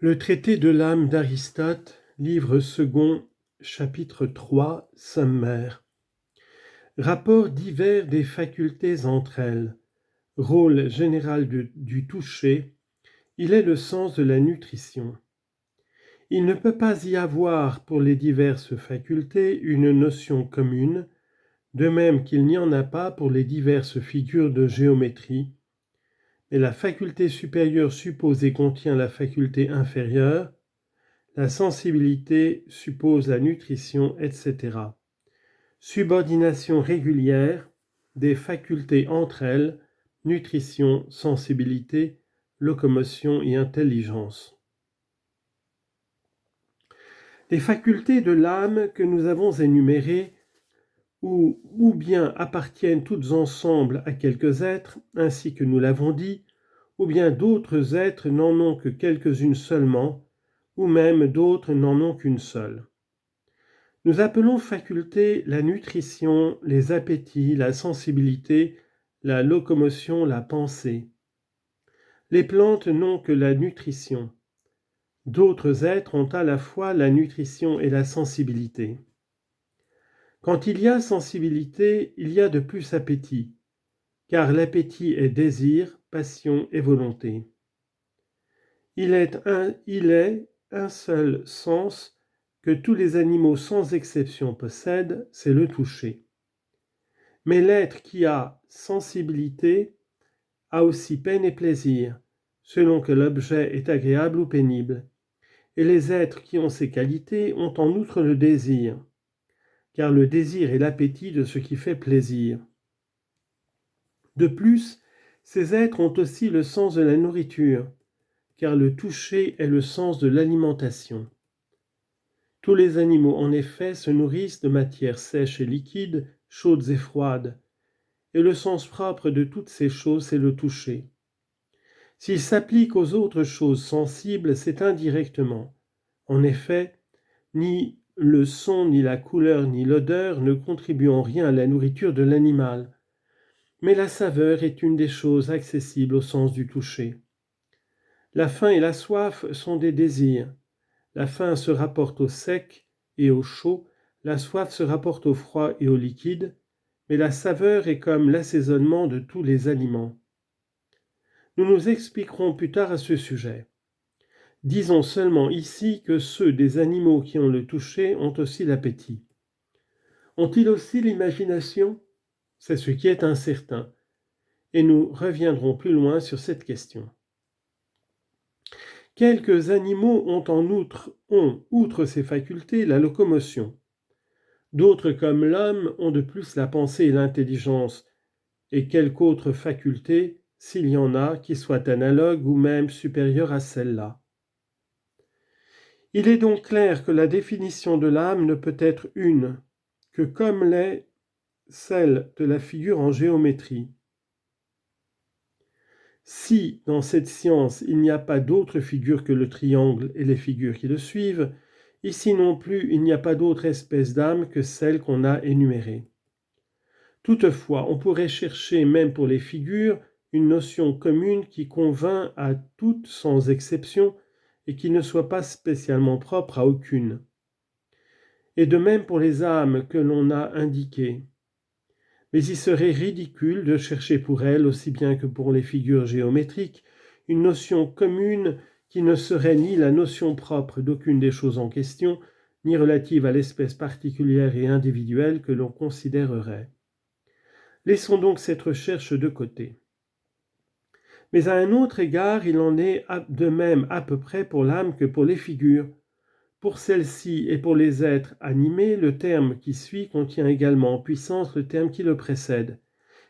Le traité de l'âme d'Aristote, livre second, chapitre 3, sommaire. Rapport divers des facultés entre elles. Rôle général du toucher. Il est le sens de la nutrition. Il ne peut pas y avoir pour les diverses facultés une notion commune, de même qu'il n'y en a pas pour les diverses figures de géométrie, mais la faculté supérieure suppose et contient la faculté inférieure, la sensibilité suppose la nutrition, etc. Subordination régulière des facultés entre elles, nutrition, sensibilité, locomotion et intelligence. Les facultés de l'âme que nous avons énumérées ou bien appartiennent toutes ensemble à quelques êtres, ainsi que nous l'avons dit, ou bien d'autres êtres n'en ont que quelques-unes seulement, ou même d'autres n'en ont qu'une seule. Nous appelons faculté la nutrition, les appétits, la sensibilité, la locomotion, la pensée. Les plantes n'ont que la nutrition. D'autres êtres ont à la fois la nutrition et la sensibilité. Quand il y a sensibilité, il y a de plus appétit, car l'appétit est désir, passion et volonté. Il est un seul sens que tous les animaux sans exception possèdent, c'est le toucher. Mais l'être qui a sensibilité a aussi peine et plaisir, selon que l'objet est agréable ou pénible. Et les êtres qui ont ces qualités ont en outre le désir, car le désir est l'appétit de ce qui fait plaisir. De plus, ces êtres ont aussi le sens de la nourriture, car le toucher est le sens de l'alimentation. Tous les animaux, en effet, se nourrissent de matières sèches et liquides, chaudes et froides, et le sens propre de toutes ces choses, c'est le toucher. S'il s'applique aux autres choses sensibles, c'est indirectement. En effet, ni le son, ni la couleur, ni l'odeur ne contribuent en rien à la nourriture de l'animal. Mais la saveur est une des choses accessibles au sens du toucher. La faim et la soif sont des désirs. La faim se rapporte au sec et au chaud, la soif se rapporte au froid et au liquide, mais la saveur est comme l'assaisonnement de tous les aliments. Nous nous expliquerons plus tard à ce sujet. Disons seulement ici que ceux des animaux qui ont le toucher ont aussi l'appétit. Ont-ils aussi l'imagination ? C'est ce qui est incertain, et nous reviendrons plus loin sur cette question. Quelques animaux ont outre ces facultés, la locomotion. D'autres, comme l'homme, ont de plus la pensée et l'intelligence, et quelque autre faculté, s'il y en a, qui soit analogue ou même supérieure à celle-là. Il est donc clair que la définition de l'âme ne peut être une, que comme l'est celle de la figure en géométrie. Si, dans cette science, il n'y a pas d'autre figure que le triangle et les figures qui le suivent, ici non plus il n'y a pas d'autre espèce d'âme que celle qu'on a énumérée. Toutefois, on pourrait chercher, même pour les figures, une notion commune qui convainc à toutes sans exception et qui ne soit pas spécialement propre à aucune. Et de même pour les âmes que l'on a indiquées. Mais il serait ridicule de chercher pour elles, aussi bien que pour les figures géométriques, une notion commune qui ne serait ni la notion propre d'aucune des choses en question, ni relative à l'espèce particulière et individuelle que l'on considérerait. Laissons donc cette recherche de côté. Mais à un autre égard, il en est de même à peu près pour l'âme que pour les figures. Pour celle-ci et pour les êtres animés, le terme qui suit contient également en puissance le terme qui le précède.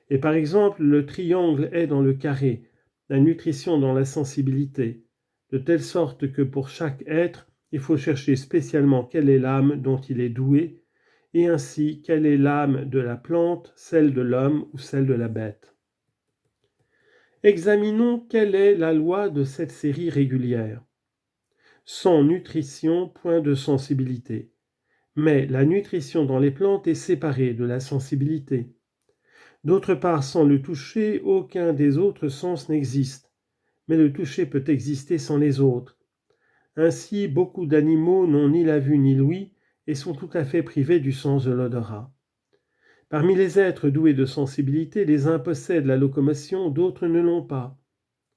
Et par exemple, le triangle est dans le carré, la nutrition dans la sensibilité, de telle sorte que pour chaque être, il faut chercher spécialement quelle est l'âme dont il est doué, et ainsi quelle est l'âme de la plante, celle de l'homme ou celle de la bête. Examinons quelle est la loi de cette série régulière. Sans nutrition, point de sensibilité. Mais la nutrition dans les plantes est séparée de la sensibilité. D'autre part, sans le toucher, aucun des autres sens n'existe. Mais le toucher peut exister sans les autres. Ainsi, beaucoup d'animaux n'ont ni la vue ni l'ouïe et sont tout à fait privés du sens de l'odorat. Parmi les êtres doués de sensibilité, les uns possèdent la locomotion, d'autres ne l'ont pas.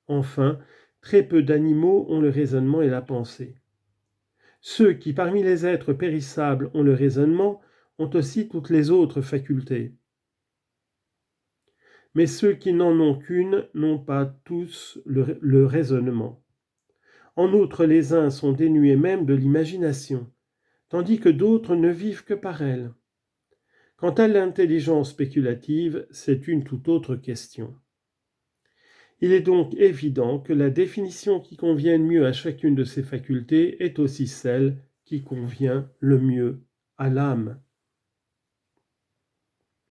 Enfin, très peu d'animaux ont le raisonnement et la pensée. Ceux qui, parmi les êtres périssables, ont le raisonnement, ont aussi toutes les autres facultés. Mais ceux qui n'en ont qu'une n'ont pas tous le raisonnement. En outre, les uns sont dénués même de l'imagination, tandis que d'autres ne vivent que par elle. Quant à l'intelligence spéculative, c'est une toute autre question. Il est donc évident que la définition qui convienne mieux à chacune de ces facultés est aussi celle qui convient le mieux à l'âme.